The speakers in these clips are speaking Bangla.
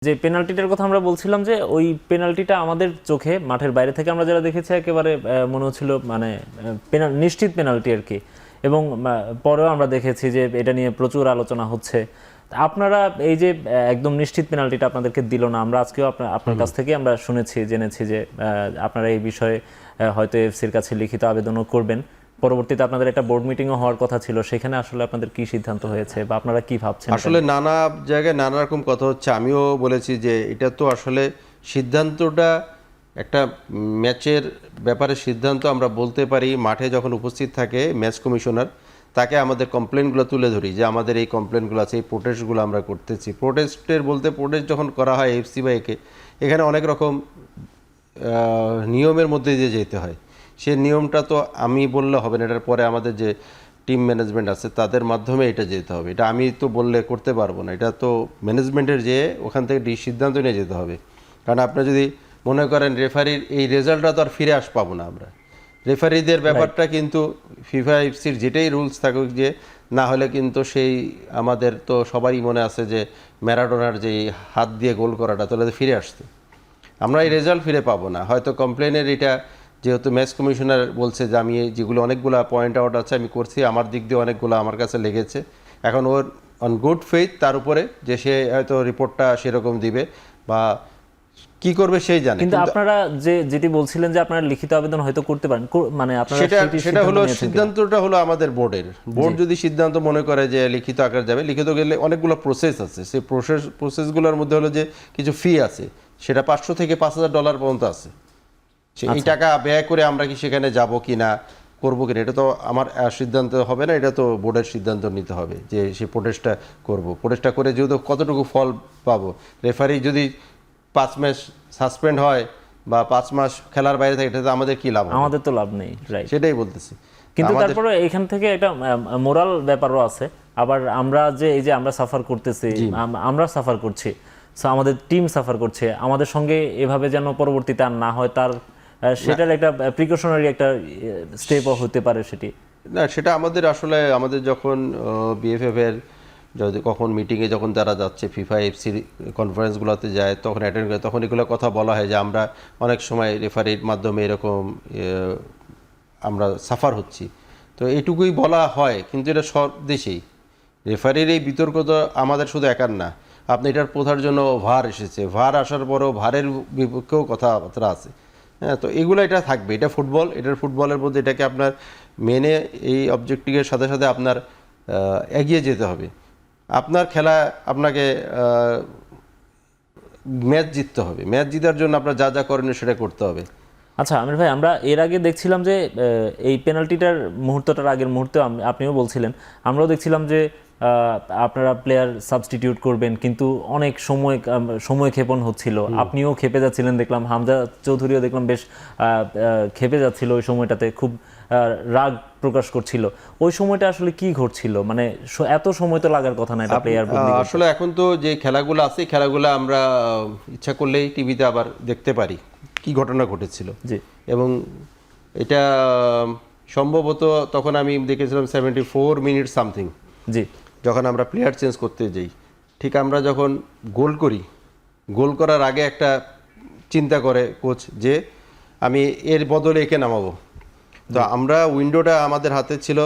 যে পেনাল্টিটার কথা আমরা বলছিলাম যে ওই পেনাল্টিটা আমাদের চোখে মাঠের বাইরে থেকে আমরা যারা দেখেছি একেবারে মনে হচ্ছিল মানে নিশ্চিত পেনাল্টি আর কি। এবং পরেও আমরা দেখেছি যে এটা নিয়ে প্রচুর আলোচনা হচ্ছে। আপনারা এই যে একদম নিশ্চিত পেনাল্টিটা আপনাদেরকে দিল না, আমরা আজকেও আপনার কাছ থেকে আমরা জেনেছি যে আপনারা এই বিষয়ে হয়তো এফসির কাছে লিখিত আবেদনও করবেন। পরবর্তীতে আপনাদের একটা বোর্ড মিটিংও হওয়ার কথা ছিল, সেখানে আসলে আপনাদের কি সিদ্ধান্ত হয়েছে বা আপনারা কি ভাবছেন? আসলে নানা জায়গায় নানা রকম কথা হচ্ছে। আমিও বলেছি যে এটা তো আসলে সিদ্ধান্তটা একটা ম্যাচের ব্যাপারে সিদ্ধান্ত আমরা বলতে পারি মাঠে যখন উপস্থিত থাকে ম্যাচ কমিশনার, তাকে আমাদের কমপ্লেনগুলো তুলে ধরি যে আমাদের এই কমপ্লেনগুলো আছে, এই প্রোটেস্টগুলো আমরা করতেছি। প্রোটেস্ট যখন করা হয় এফসি বা এখানে অনেক রকম নিয়মের মধ্যে দিয়ে যেতে হয়। সে নিয়মটা তো আমি বললে হবে না, এটার পরে আমাদের যে টিম ম্যানেজমেন্ট আছে তাদের মাধ্যমে এটা যেতে হবে। এটা আমি তো বললে করতে পারবো না, এটা তো ম্যানেজমেন্টের যেয়ে ওখান থেকে সিদ্ধান্ত নিয়ে যেতে হবে। কারণ আপনি যদি মনে করেন রেফারির এই রেজাল্টটা তো আর ফিরে পাবো না আমরা। রেফারিদের ব্যাপারটা কিন্তু ফিফা এফসির যেটাই রুলস থাকুক, যে না হলে কিন্তু সেই আমাদের তো সবারই মনে আছে যে ম্যারাডোনার যে হাত দিয়ে গোল করাটা, তাহলে ফিরে আসতো। আমরা এই রেজাল্ট ফিরে পাবো না। হয়তো কমপ্লেনের এটা যেহেতু ম্যাচ কমিশনার বলছে যে আমি যেগুলো অনেকগুলো পয়েন্ট আউট আছে আমি করছি, আমার দিক দিয়ে অনেকগুলো আমার কাছে লেগেছে, এখন ওর অন গুড ফেইথ তার উপরে যে সে হয়তো রিপোর্টটা সেরকম দিবে বা কি করবে সেই জানে। কিন্তু আপনারা যেটি বলছিলেন যে আপনারা লিখিত আবেদন হয়তো করতে পারেন, মানে আপনারা সেটা হলো সিদ্ধান্তটা হলো আমাদের বোর্ডের। বোর্ড যদি সিদ্ধান্ত মনে করে যে লিখিত আকার যাবে, লিখিত গেলে অনেকগুলো প্রসেস আছে, সেই প্রসেসগুলোর মধ্যে হলো যে কিছু ফি আছে, সেটা $500 থেকে $5,000 পর্যন্ত আছে। এই টাকা ব্যয় করে আমরা কি সেখানে যাব কি না, করবো কিনা, এটা তো আমার সিদ্ধান্ত হবে না, এটা তো বোর্ডের সিদ্ধান্ত নিতে হবে যে সে প্রোটেস্টটা করবো। প্রোটেস্টটা করে যেহেতু কতটুকু ফল পাবো, রেফারি যদি 5 ম্যাচ সাসপেন্ড হয় বা 5 মাস খেলার বাইরে থাকে, এটা তো আমাদের কি লাভ? আমাদের তো লাভ নেই, রাইট? সেটাই বলতেছি। কিন্তু তারপরে এখান থেকে একটা মোরাল ব্যাপারও আছে। আবার আমরা যে এই যে আমরা সাফার করতেছি, আমরা সাফার করছি, সো আমাদের টিম সাফার করছে, আমাদের সঙ্গে এভাবে যেন পরবর্তীতে আর না হয়, তার সেটার একটা প্রিকশনারি একটা স্টেপও হতে পারে সেটি। না, সেটা আমাদের আসলে আমাদের যখন বিএফএফ এর যদি কখন মিটিংয়ে যখন তারা যাচ্ছে, ফিফা এফসির কনফারেন্সগুলোতে যায়, তখন অ্যাটেন্ড করে, তখন এগুলো কথা বলা হয় যে আমরা অনেক সময় রেফারির মাধ্যমে এরকম আমরা সাফার হচ্ছি। তো এইটুকুই বলা হয়, কিন্তু এটা সব দেশেই রেফারির এই বিতর্ক তো আমাদের শুধু একার না। আপনি এটার প্রথার জন্য ভার এসেছে, ভার আসার পরেও ভারের বিপক্ষেও কথাবার্তা আছে। হ্যাঁ, তো এগুলো এটা থাকবে, এটা ফুটবল, এটার ফুটবলের মধ্যে এটাকে আপনার মেনে এই অবজেক্টিভের সাথে সাথে আপনার এগিয়ে যেতে হবে। আপনার খেলা আপনাকে ম্যাচ জিততে হবে, ম্যাচ জিতার জন্য আপনার যা যা করণীয় সেটা করতে হবে। আচ্ছা আমির ভাই, আমরা এর আগে দেখছিলাম যে এই পেনাল্টিটার মুহূর্তটার আগের মুহূর্তে আপনিও বলছিলেন, আমরাও দেখছিলাম যে আপনারা প্লেয়ার সাবস্টিটিউট করবেন, কিন্তু অনেক সময় ক্ষেপণ হচ্ছিল, আপনিও ক্ষেপে যাচ্ছিলেন দেখলাম, হামজা চৌধুরীও দেখলাম বেশ ক্ষেপে যাচ্ছিল ওই সময়টাতে, খুব রাগ প্রকাশ করছিল। ওই সময়টা আসলে কি ঘটছিল? মানে এত সময় তো লাগার কথা না এটা প্লেয়ার বদলি করতে। আসলে এখন তো যে খেলাগুলো আছে, খেলাগুলো আমরা ইচ্ছা করলেই টিভিতে আবার দেখতে পারি কি ঘটনা ঘটেছিল। জি। এবং এটা সম্ভবত তখন আমি দেখেছিলাম 74 মিনিট সামথিং, জি, যখন আমরা প্লেয়ার চেঞ্জ করতে যাই। ঠিক আমরা যখন গোল করি, গোল করার আগে একটা চিন্তা করে কোচ যে আমি এর বদলে একে নামাবো। তো আমরা উইন্ডোটা আমাদের হাতে ছিল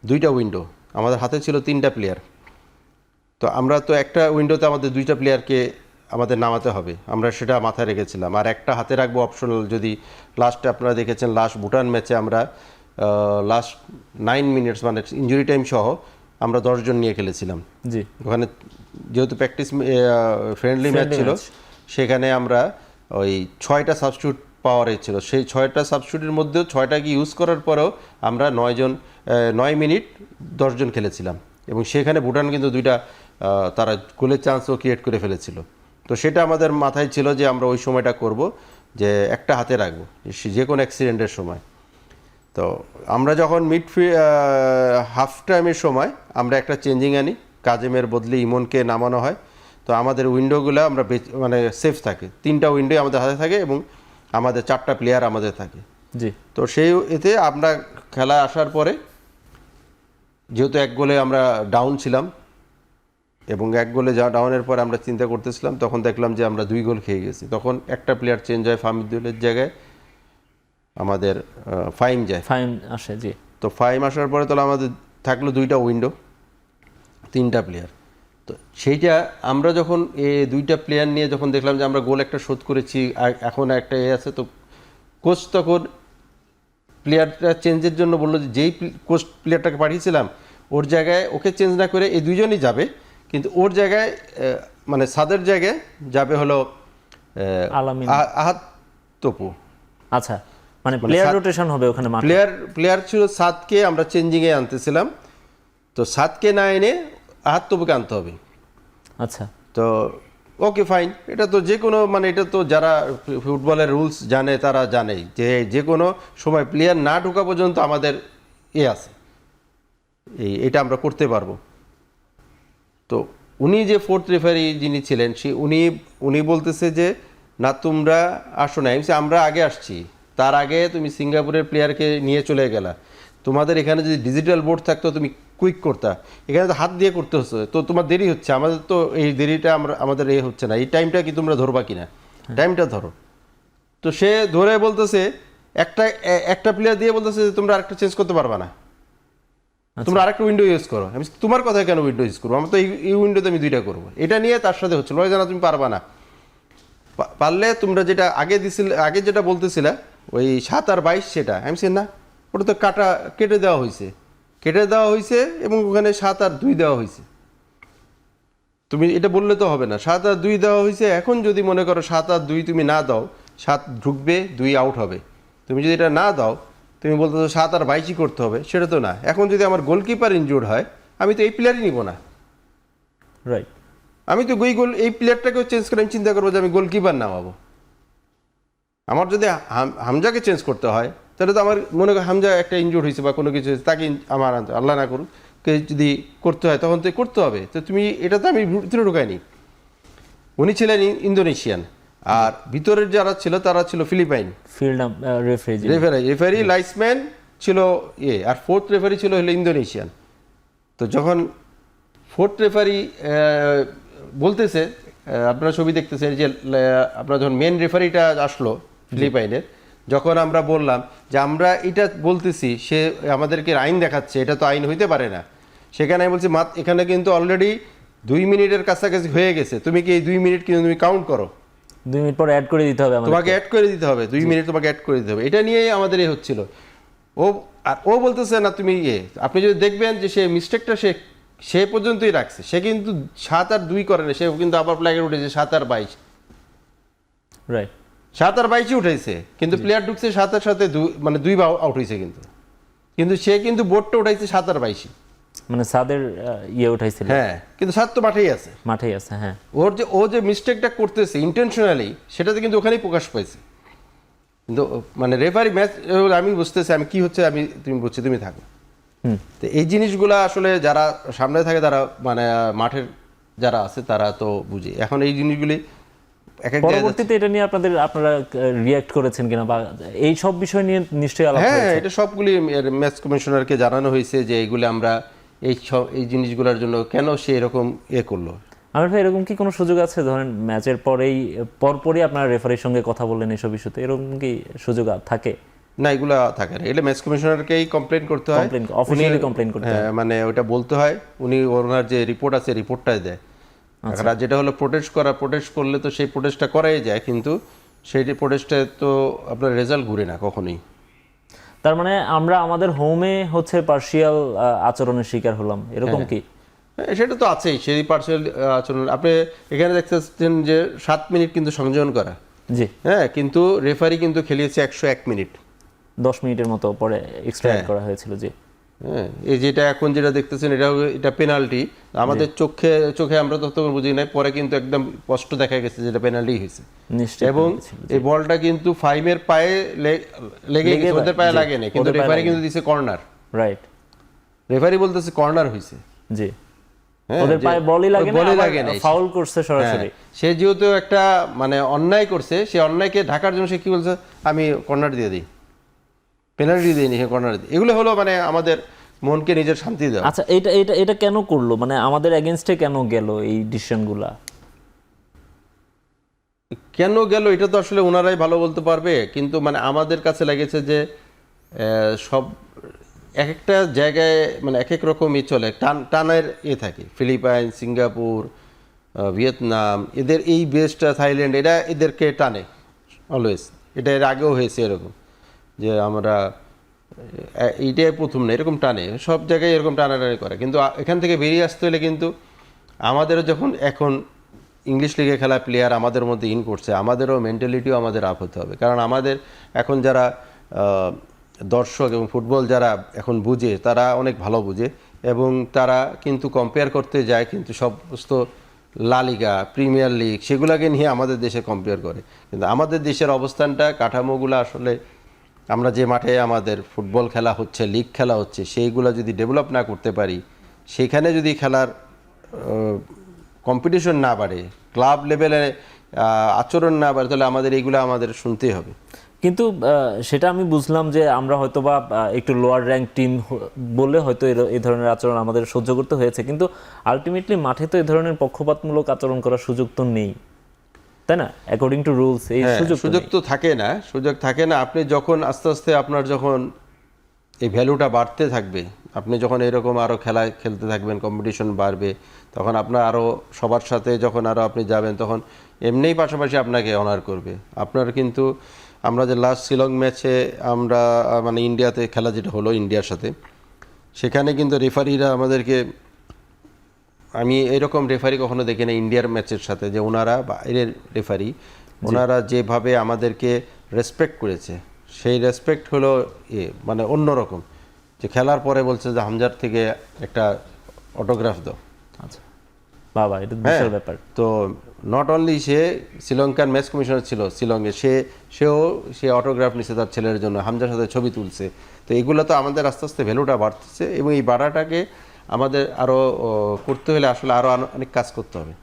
2টা উইন্ডো, আমাদের হাতে ছিল 3টা প্লেয়ার। তো আমরা তো একটা উইন্ডোতে আমাদের 2টা প্লেয়ারকে আমাদের নামাতে হবে, আমরা সেটা মাথায় রেখেছিলাম। আর একটা হাতে রাখবো অপশনাল, যদি লাস্টে আপনারা দেখেছেন লাস্ট ভুটান ম্যাচে আমরা লাস্ট 9 মিনিটস মানে ইঞ্জুরি টাইম সহ আমরা 10 জন নিয়ে খেলেছিলাম। জি, ওখানে যেহেতু প্র্যাকটিস ফ্রেন্ডলি ম্যাচ ছিল, সেখানে আমরা ওই 6টা সাবস্টিটিউট পাওয়ার ছিল। সেই 6টা সাবস্টিটিউটের মধ্যেও 6টাকে ইউজ করার পরেও আমরা 9 মিনিট 10 জন খেলেছিলাম। এবং সেখানে ভুটান কিন্তু 2টা তারা গোলের চান্সও ক্রিয়েট করে ফেলেছিল। তো সেটা আমাদের মাথায় ছিল যে আমরা ওই সময়টা করব, যে একটা হাতে রাখবো যে কোনো অ্যাক্সিডেন্টের সময়। তো আমরা যখন হাফ টাইমের সময় আমরা একটা চেঞ্জিং আনি, কাজেমের বদলে ইমনকে নামানো হয়। তো আমাদের উইন্ডোগুলো আমরা মানে সেফ থাকে, 3টা উইন্ডো আমাদের হাতে থাকে এবং আমাদের 4টা প্লেয়ার আমাদের থাকে। জি। তো সেই এতে আমরা খেলা আসার পরে যেহেতু 1 গোলে আমরা ডাউন ছিলাম, এবং 1 গোলে যা ডাউনের পর আমরা চিন্তা করতেছিলাম, তখন দেখলাম যে আমরা 2 গোল খেয়ে গেছি। তখন একটা প্লেয়ার চেঞ্জ হয়, ফাহমিদুলের জায়গায় আমাদের ফাইম যায়। ফাইন আসে, জি। তো ফাইম আসার পরে তাহলে আমাদের থাকলো 2টা উইন্ডো, 3টা প্লেয়ার। তো সেইটা আমরা যখন 2টা প্লেয়ার নিয়ে যখন দেখলাম যে আমরা গোল একটা শোধ করেছি, এখন একটা আছে, তো কোচ তখন প্লেয়ারটা চেঞ্জের জন্য বললো যে যেই কোচ প্লেয়ারটাকে পাঠিয়েছিলাম ওর জায়গায় ওকে চেঞ্জ না করে এই 2জনই যাবে, কিন্তু ওর জায়গায় মানে সাদের জায়গায় যাবে হলো আলামিন। আহাদ তপু। আচ্ছা, মানে প্লেয়ার রোটেশন হবে ওখানে মাঠে। প্লেয়ার ছিল সাদকে আমরা চেঞ্জিংয়ে আনতেছিলাম, তো সাদকে না এনে আহাদ তপুকে আনতে হবে। আচ্ছা, তো ওকে ফাইন, এটা তো যে কোনো মানে এটা তো যারা ফুটবলের রুলস জানে তারা জানেই যে যে কোনো সময় প্লেয়ার না ঢোকা পর্যন্ত আমাদের আছে, এটা আমরা করতে পারবো। তো উনি যে 4th রেফারি যিনি ছিলেন উনি বলতেছে যে না তোমরা আসো না, আমরা আগে আসছি, তার আগে তুমি সিঙ্গাপুরের প্লেয়ারকে নিয়ে চলে গেলা, তোমাদের এখানে যদি ডিজিটাল বোর্ড থাকতো তুমি কুইক করতা, এখানে তো হাত দিয়ে করতে হচ্ছে, তো তোমার দেরি হচ্ছে, আমাদের তো এই দেরিটা আমাদের হচ্ছে না, এই টাইমটা কি তোমরা ধরবা কিনা, টাইমটা ধরো। তো সে ধরে বলতেছে একটা প্লেয়ার দিয়ে বলতেছে যে তোমরা আরেকটা চেঞ্জ করতে পারবা না, তোমরা আরেকটা উইন্ডো ইউজ করো। আমি তোমার কথা কেন উইন্ডো ইউজ করবো, আমার তো এই উইন্ডোতে আমি 2টা করবো। এটা নিয়ে তার সাথে হচ্ছিল, ওই জানা তুমি পারবা না, পারলে তোমরা যেটা আগে যেটা বলতেছিলে ওই 7 আর 22 সেটা আমি না, ওটা তো কেটে দেওয়া হয়েছে এবং ওখানে 7 আর 2 দেওয়া হয়েছে। তুমি এটা বললে তো হবে না, 7 আর 2 দেওয়া হয়েছে। এখন যদি মনে করো 7 আর 2 তুমি না দাও, 7 ঢুকবে 2 আউট হবে। তুমি যদি এটা না দাও, তুমি বলতে 7 আর 22ই করতে হবে, সেটা তো না। এখন যদি আমার গোলকিপার ইনজুর্ড হয়, আমি তো এই প্লেয়ারই নিব না, রাইট। আমি তো এই প্লেয়ারটাকেও চেঞ্জ করে আমি চিন্তা করবো যে আমি গোলকিপার নামাবো। আমার যদি হামজাকে চেঞ্জ করতে হয়, তাহলে তো আমার মনে করি হামজা একটা ইনজুর্ড হয়েছে বা কোনো কিছু হয়েছে, তাকে আমার আল্লাহ না করুক কে যদি করতে হয় তখন তো করতে হবে। তো তুমি এটা তো আমি ভিতরে ঢুকাইনি। উনি ছিলেন ইন্দোনেশিয়ান, আর ভিতরের যারা ছিল তারা ছিল ফিলিপাইন। ফিল্ড রেফারি লাইসম্যান ছিল আর 4th রেফারি ছিল হলো ইন্দোনেশিয়ান। তো যখন 4th রেফারি বলতেছে, আপনারা ছবি দেখতেছেন যে আপনারা যখন মেন রেফারিটা আসলো ফিলিপাইনের, যখন আমরা বললাম যে আমরা এটা বলতেছি, সে আমাদেরকে আইন দেখাচ্ছে, এটা তো আইন হইতে পারে না, সেখানে আমি বলছি এখানে কিন্তু অলরেডি 2 মিনিটের কাছাকাছি হয়ে গেছে, তুমি কি এই 2 মিনিট কিন্তু তুমি কাউন্ট করো, 2 মিনিট পর অ্যাড করে দিতে হবে, তোমাকে অ্যাড করে দিতে হবে, 2 মিনিট তোমাকে অ্যাড করে দিতে হবে। এটা নিয়েই আমাদের হচ্ছিল। ও বলতেছে না তুমি আপনি যদি দেখবেন যে সে মিস্টেকটা সে পর্যন্তই রাখছে, সে কিন্তু 7 আর 2 করে না, সে কিন্তু আবার প্লেয়ার উঠেছে 7 আর 22, রাইট, 7 আর 22ই উঠেছে, কিন্তু প্লেয়ার ঢুকছে 7 এর সাথে 2 মানে 2 আউট হয়েছে, কিন্তু সে কিন্তু বোর্ডটা উঠাইছে 7 আর 22, মানে সাদের উঠাইছিল। হ্যাঁ, কিন্তু 7 তো মাঠেই আছে, হ্যাঁ। ও যে মিস্টেকটা করতেছে ইন্টেনশনালি, সেটাতে কিন্তু ওখানেই প্রকাশ পাইছে। কিন্তু মানে রেফারি ম্যাচ আমি বুঝতেছি আমি কি হচ্ছে, তুমি বুঝছি, তুমি থাকো। তো এই জিনিসগুলো আসলে যারা সামনে থাকে তারা মানে মাঠের যারা আছে তারা তো বুঝে। এখন এই জিনিসগুলি পরবর্তীতে এটা নিয়ে আপনারা রিঅ্যাক্ট করেছেন কিনা, বা এই সব বিষয় নিয়ে নিশ্চয়ই আলাপ হয়েছে? হ্যাঁ, এটা সবগুলি ম্যাচ কমিশনারকে জানানো হয়েছে যে এইগুলো আমরা এই জিনিসগুলোর জন্য কেন সে এরকম করলো। আমার ভাই, এরকম কি কোনো সুযোগ আছে, ধরেন ম্যাচের পরপরই আপনারা রেফারির সঙ্গে কথা বললেন এইসব ইস্যুতে, এরকম কি সুযোগ থাকে? না, এগুলো থাকে না, এটা ম্যাচ কমিশনারকেই কমপ্লেন করতে হয়, অফিশিয়ালি কমপ্লেন করতে হয়, মানে ওটা বলতে হয়, উনি ওনার যে রিপোর্ট আছে রিপোর্টটাই দেয়। আর যেটা হলো প্রোটেস্ট করলে তো সেই প্রোটেস্টটা করাই যায়, কিন্তু সেই প্রোটেস্টে তো আপনার রেজাল্ট ঘুরে না কখনোই। তার মানে আমরা আমাদের হোমে হচ্ছে পার্শিয়াল আচরণের শিকার হলাম, এরকম কি? সেটা তো আছেই, সেই পার্শিয়াল আচরণ। আপনি এখানে দেখতেছেন যে 7 মিনিট কিন্তু সংযোজন করা, জি, হ্যাঁ, কিন্তু রেফারি কিন্তু খেলিয়েছে 101 মিনিট, 10 মিনিটের মতো পরে এক্সট্রা করা হয়েছিল। জি, হ্যাঁ, এই যেটা এখন যেটা দেখতেছেন এটা পেনাল্টি। আমাদের চোখে আমরা ততক্ষণ বুঝি নাই, পরে কিন্তু একদম স্পষ্ট দেখা গেছে যেটা পেনাল্টি হয়েছে, এবং এই বলটা কিন্তু ফাইমের পায়ে লেগে গেছে, ওদের পায়ে লাগে না, কিন্তু রেফারি কিন্তু দিছে কর্নার। রাইট, রেফারি বলতেছে কর্নার হয়েছে। জি, ওদের পায়ে বলই লাগে না, ফাউল করছে সরাসরি। সে যেহেতু একটা মানে অন্যায় করছে, সে অন্যায়কে ঢাকার জন্য সে কি বলছে, আমি কর্নার দিয়ে দিই, পেনাল্টি দিইনি, সে কর্নার দিই। এগুলো হলো মানে আমাদের মনকে নিজের শান্তি দেওয়া। আচ্ছা, এটা এটা এটা কেন করলো, মানে আমাদের এগেনস্টে কেন গেল এই ডিসিশনগুলা? কেন গেল এটা তো আসলে ওনারাই ভালো বলতে পারবে, কিন্তু মানে আমাদের কাছে লেগেছে যে সব এক একটা জায়গায় মানে এক এক রকমই চলে, টানের থাকে। ফিলিপাইন, সিঙ্গাপুর, ভিয়েতনাম, এদের এই বেসটা, থাইল্যান্ড, এরা এদেরকে টানে অলওয়েজ। এটা এর আগেও হয়েছে এরকম যে আমরা এইটাই প্রথম না, এরকম টানে সব জায়গায়, এরকম টানাটানি করে। কিন্তু এখান থেকে বেরিয়ে আসতে হলে কিন্তু আমাদেরও যখন এখন ইংলিশ লিগে খেলা প্লেয়ার আমাদের মধ্যে ইন করছে, আমাদেরও মেন্টালিটিও আমাদের আপ হতে হবে। কারণ আমাদের এখন যারা দর্শক এবং ফুটবল যারা এখন বুঝে, তারা অনেক ভালো বুঝে, এবং তারা কিন্তু কম্পেয়ার করতে যায় কিন্তু সমস্ত লা লিগা, প্রিমিয়ার লিগ, সেগুলোকে নিয়ে আমাদের দেশে কম্পেয়ার করে। কিন্তু আমাদের দেশের অবস্থানটা, কাঠামোগুলো আসলে আমরা যে মাঠে আমাদের ফুটবল খেলা হচ্ছে, লিগ খেলা হচ্ছে, সেইগুলো যদি ডেভেলপ না করতে পারি, সেখানে যদি খেলার কম্পিটিশন না বাড়ে, ক্লাব লেভেলে আচরণ না বাড়ে, তাহলে আমাদের এইগুলো আমাদের শুনতেই হবে। কিন্তু সেটা আমি বুঝলাম যে আমরা হয়তো বা একটু লোয়ার র্যাঙ্ক টিম বলে হয়তো এই ধরনের আচরণ আমাদের সহ্য করতে হয়েছে, কিন্তু আলটিমেটলি মাঠে তো এই ধরনের পক্ষপাতমূলক আচরণ করার সুযোগ তো নেই, তাই না? অ্যাকর্ডিং টু রুলস এই সুযোগ তো থাকে না, সুযোগ থাকে না। আপনি যখন আস্তে আস্তে আপনার যখন এই ভ্যালুটা বাড়তে থাকবে, আপনি যখন এরকম আরও খেলা খেলতে থাকবেন, কম্পিটিশন বাড়বে, তখন আপনার আরও সবার সাথে যখন আরও আপনি যাবেন, তখন এমনিই পাশাপাশি আপনাকে অনার করবে। আপনার কিন্তু আমরা যে লাস্ট শিলং ম্যাচে আমরা মানে ইন্ডিয়াতে খেলা যেটা হলো ইন্ডিয়ার সাথে, সেখানে কিন্তু রেফারিরা আমাদেরকে, আমি এরকম রেফারি কখনো দেখি না ইন্ডিয়ার ম্যাচের সাথে, যে ওনারা বাইরের রেফারি, ওনারা যেভাবে আমাদেরকে রেসপেক্ট করেছে, সেই রেসপেক্ট হলো মানে অন্যরকম। যে খেলার পরে বলছে যে হামজার থেকে একটা অটোগ্রাফ দাও। আচ্ছা বাবা, এটা বিশাল ব্যাপার। তো নট অনলি সে শ্রীলঙ্কার ম্যাচ কমিশনার ছিল শিলংয়ে, সে অটোগ্রাফ নিছে তার ছেলের জন্য, হামজার সাথে ছবি তুলছে। তো এগুলো তো আমাদের আস্তে আস্তে ভ্যালুটা বাড়তেছে, এবং এই বাড়াটাকে আমাদের আরও করতে হলে আসলে আরও অনেক কাজ করতে হবে।